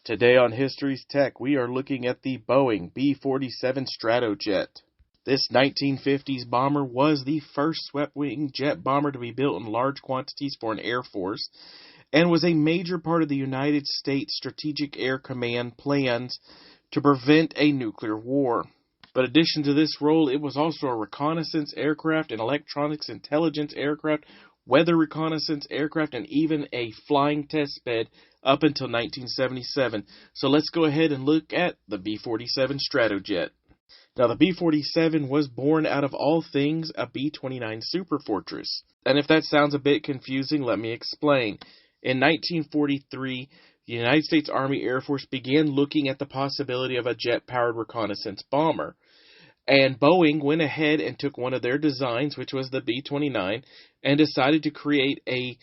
Today on History's Tech, we are looking at the Boeing B-47 Stratojet. This 1950s bomber was the first swept-wing jet bomber to be built in large quantities for an air force, and was a major part of the United States Strategic Air Command plans to prevent a nuclear war. But in addition to this role, it was also a reconnaissance aircraft, an electronics intelligence aircraft, weather reconnaissance aircraft, and even a flying test bed up until 1977. So let's go ahead and look at the B-47 Stratojet. Now, the B-47 was born out of all things a B-29 Superfortress. And if that sounds a bit confusing, let me explain. In 1943, the United States Army Air Force began looking at the possibility of a jet-powered reconnaissance bomber. And Boeing went ahead and took one of their designs, which was the B-29, and decided to create a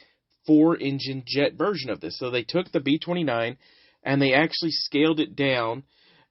4-engine jet version of this. So they took the B-29 and they actually scaled it down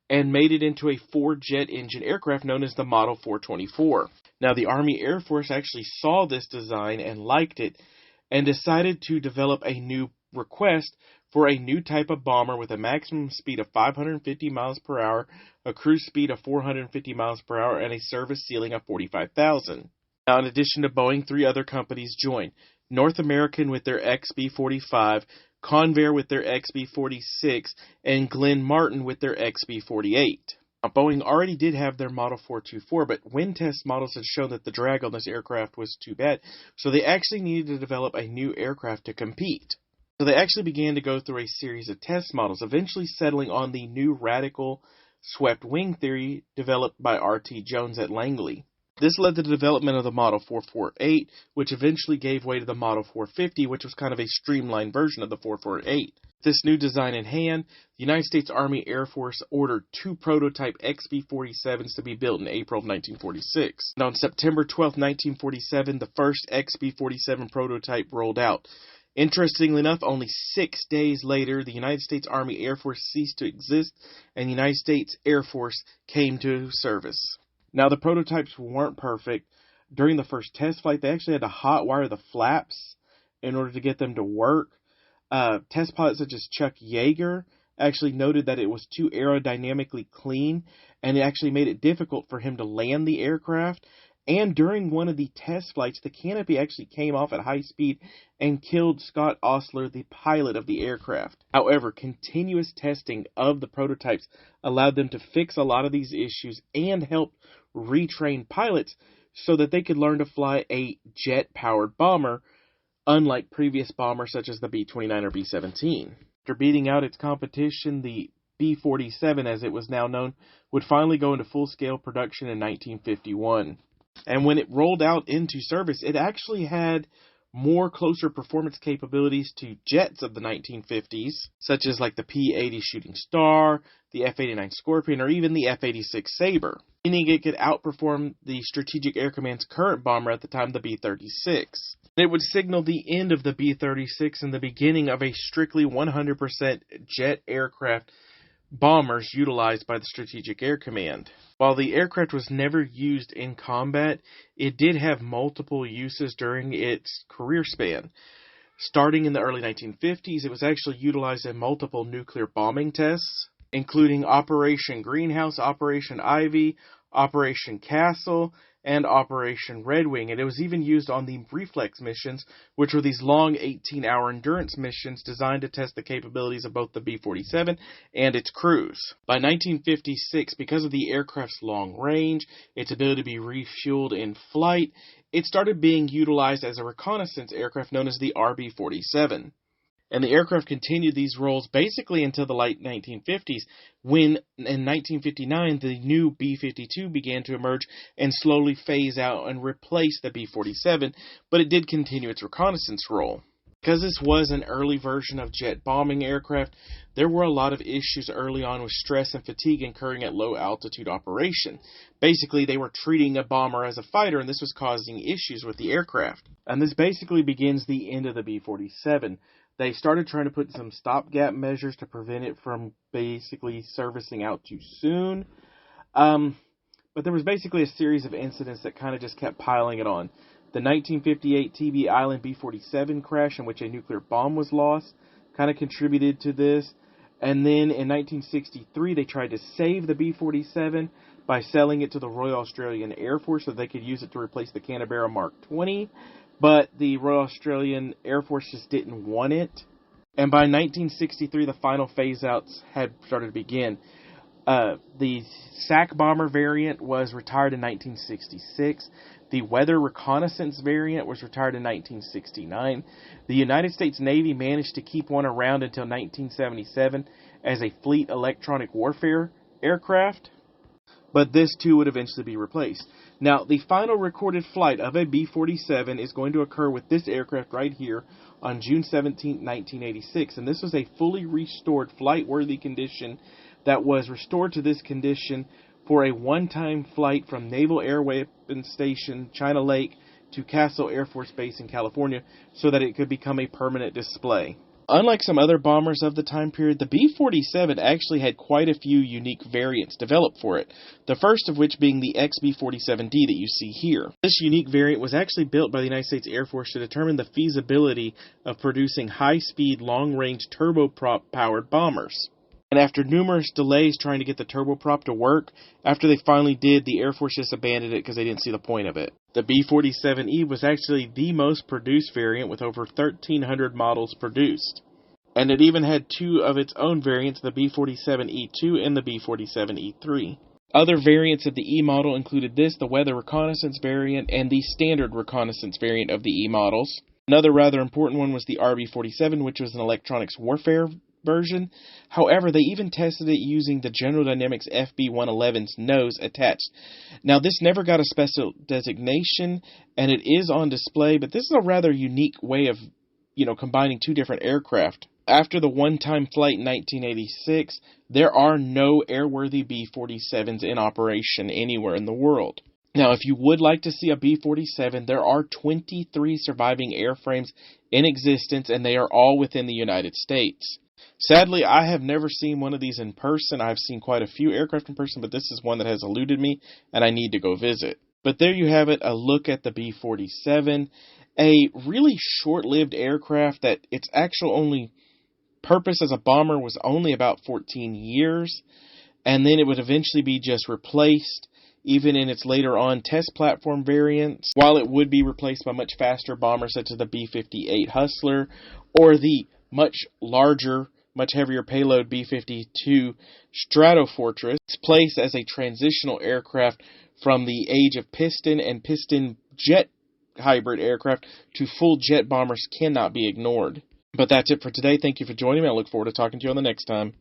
and made it into a 4-jet engine aircraft known as the Model 424. Now, the Army Air Force actually saw this design and liked it and decided to develop a new request for a new type of bomber with a maximum speed of 550 miles per hour, a cruise speed of 450 miles per hour, and a service ceiling of 45,000. Now, in addition to Boeing, 3 other companies joined. North American with their XB-45, Convair with their XB-46, and Glenn Martin with their XB-48. Now, Boeing already did have their Model 424, but wind test models had shown that the drag on this aircraft was too bad, so they actually needed to develop a new aircraft to compete. So they actually began to go through a series of test models, eventually settling on the new radical swept wing theory developed by R.T. Jones at Langley. This led to the development of the Model 448, which eventually gave way to the Model 450, which was kind of a streamlined version of the 448. With this new design in hand, the United States Army Air Force ordered 2 prototype XB-47s to be built in April of 1946. And on September 12, 1947, the first XB-47 prototype rolled out. Interestingly enough, only 6 days later, the United States Army Air Force ceased to exist, and the United States Air Force came to service. Now, the prototypes weren't perfect. During the first test flight, they actually had to hot wire the flaps in order to get them to work. Test pilots such as Chuck Yeager actually noted that it was too aerodynamically clean, and it actually made it difficult for him to land the aircraft. And during one of the test flights, the canopy actually came off at high speed and killed Scott Ostler, the pilot of the aircraft. However, continuous testing of the prototypes allowed them to fix a lot of these issues and help retrain pilots so that they could learn to fly a jet-powered bomber, unlike previous bombers such as the B-29 or B-17. After beating out its competition, the B-47, as it was now known, would finally go into full-scale production in 1951. And when it rolled out into service, it actually had more closer performance capabilities to jets of the 1950s, such as like the P-80 Shooting Star, the F-89 Scorpion, or even the F-86 Sabre, meaning it could outperform the Strategic Air Command's current bomber at the time, the B-36. It would signal the end of the B-36 and the beginning of a strictly 100% jet aircraft bombers utilized by the Strategic Air Command. While the aircraft was never used in combat, it did have multiple uses during its career span. Starting in the early 1950s, it was actually utilized in multiple nuclear bombing tests, including Operation Greenhouse, Operation Ivy, Operation Castle, and Operation Red Wing, and it was even used on the reflex missions, which were these long 18-hour endurance missions designed to test the capabilities of both the B-47 and its crews. By 1956, because of the aircraft's long range, its ability to be refueled in flight, it started being utilized as a reconnaissance aircraft known as the RB-47. And the aircraft continued these roles basically until the late 1950s, when in 1959 the new B-52 began to emerge and slowly phase out and replace the B-47, but it did continue its reconnaissance role. Because this was an early version of jet bombing aircraft, there were a lot of issues early on with stress and fatigue occurring at low altitude operation. Basically, they were treating a bomber as a fighter, and this was causing issues with the aircraft. And this basically begins the end of the B-47. They started trying to put some stopgap measures to prevent it from basically servicing out too soon. But there was basically a series of incidents that kind of just kept piling it on. The 1958 TB Island B-47 crash, in which a nuclear bomb was lost, kind of contributed to this. And then in 1963, they tried to save the B-47 by selling it to the Royal Australian Air Force so they could use it to replace the Canberra Mark 20. But the Royal Australian Air Force just didn't want it. And by 1963, the final phase-outs had started to begin. The SAC bomber variant was retired in 1966. The weather reconnaissance variant was retired in 1969. The United States Navy managed to keep one around until 1977 as a fleet electronic warfare aircraft, but this too would eventually be replaced. Now, the final recorded flight of a B-47 is going to occur with this aircraft right here on June 17, 1986, and this was a fully restored flight-worthy condition that was restored to this condition for a one-time flight from Naval Air Weapons Station, China Lake, to Castle Air Force Base in California so that it could become a permanent display. Unlike some other bombers of the time period, the B-47 actually had quite a few unique variants developed for it, the first of which being the XB-47D that you see here. This unique variant was actually built by the United States Air Force to determine the feasibility of producing high-speed, long-range turboprop-powered bombers. And after numerous delays trying to get the turboprop to work, after they finally did, the Air Force just abandoned it because they didn't see the point of it. The B-47E was actually the most produced variant with over 1,300 models produced. And it even had two of its own variants, the B-47E2 and the B-47E3. Other variants of the E model included this, the weather reconnaissance variant, and the standard reconnaissance variant of the E models. Another rather important one was the RB-47, which was an electronics warfare version. However, they even tested it using the General Dynamics FB-111's nose attached. Now, this never got a special designation, and it is on display, but this is a rather unique way of, combining two different aircraft. After the one-time flight in 1986, there are no airworthy B-47s in operation anywhere in the world. Now, if you would like to see a B-47, there are 23 surviving airframes in existence, and they are all within the United States. Sadly, I have never seen one of these in person. I've seen quite a few aircraft in person, but this is one that has eluded me, and I need to go visit. But there you have it, a look at the B-47, a really short-lived aircraft that its actual only purpose as a bomber was only about 14 years, and then it would eventually be just replaced, even in its later on test platform variants, while it would be replaced by much faster bombers such as the B-58 Hustler, or the much larger, much heavier payload B-52 Stratofortress, its place as a transitional aircraft from the age of piston and piston jet hybrid aircraft to full jet bombers cannot be ignored. But that's it for today. Thank you for joining me. I look forward to talking to you on the next time.